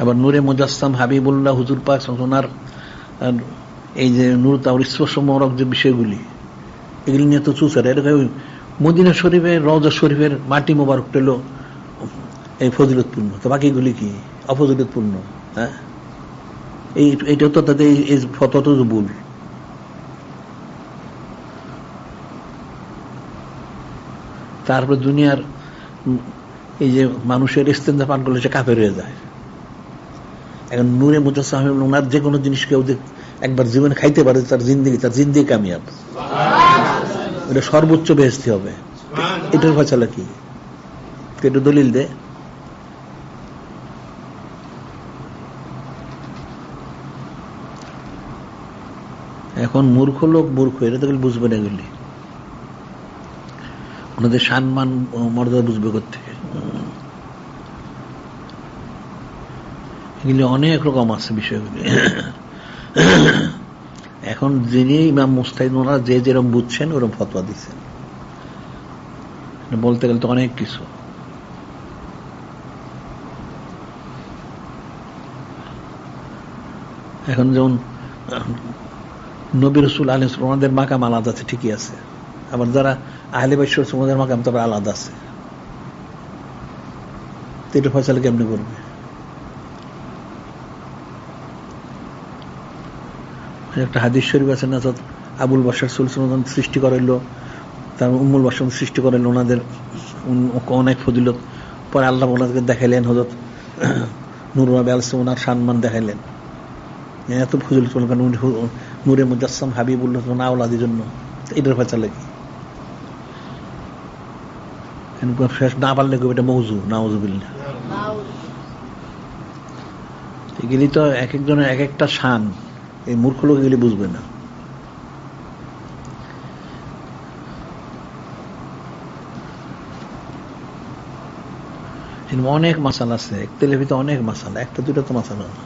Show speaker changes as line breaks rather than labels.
আবার নূরে মুজাসসাম হাবিবুল্লাহ হুজুর পাক ওনার এই যে নূর তাওর স্পর্শমূলক যে বিষয়গুলি, এগুলি নিয়ে তো চুচার। এটা মদিনা শরীফের রওজা শরীফের মাটি মোবারক পেল এই ফজিলতপূর্ণ, তো বাকিগুলি কি অফজিলতপূর্ণ? হ্যাঁ, এইটা তো তাদের এই ফতোয়া তো ভুল। তারপরে দুনিয়ার এই যে মানুষের ইস্তেঞ্জা পান করলে সে কাফের হয়ে যায়। এখন নূরে মুজাসসাম ওনার যে কোনো জিনিস কেউ একবার জীবনে খাইতে পারে, তার জিন্দেগি কামিয়াব, এটা সর্বোচ্চ বেহেশতি হবে। এটার ফয়সালা কি? একটু দলিল দে। এখন মূর্খ লোক মূর্খ, এটা তো বুঝবে না। এগুলি ওনাদের সম্মান মর্যাদা বুঝবে কোত্থেকে? এগুলি অনেক রকম আছে বিষয়গুলি। এখন যিনি ইমাম মুস্তাহিদ ওনারা যে যেরকম বুঝছেন ওরকম ফতোয়া দিচ্ছেন, বলতে গেলে তো অনেক কিছু। এখন যেমন নবী রাসূল আলাইহিস সালাম ওনাদের মাকাম আলাদা আছে, ঠিকই আছে। আবার যারা আহলে বাইত ওনাদের মাকাম তো আলাদা আছে। এটা ফয়সালা কেমনে করবে? একটা হাদিস শরীফ আছে না, আবুল বাশার সুলতান সৃষ্টি করাইলো, তার উম্মুল বাশার সৃষ্টি করাইলো, ওনাদের অনেক ফজিলত। পরে আল্লাহ ওনাদেরকে দেখাইলেন, হযরত নূর নবী আলাইহিস সালাম ওনার সম্মান দেখাইলেন, এত ফজিলত কারণ নূরে মুজাসসাম হাবিবুল্লাহ আওলাদের জন্য। এটার ফয়সালা কি? শেষ না পারলে এটা মওযু, নাউযুবিল্লাহ। এগুলি তো এক একজনের এক একটা শান, এই মূর্খ লোক এগুলি বুঝবে না। অনেক মাসালা আছে, একতেলাফিতে অনেক মাসালা, একটা দুটো তো মাসালা না।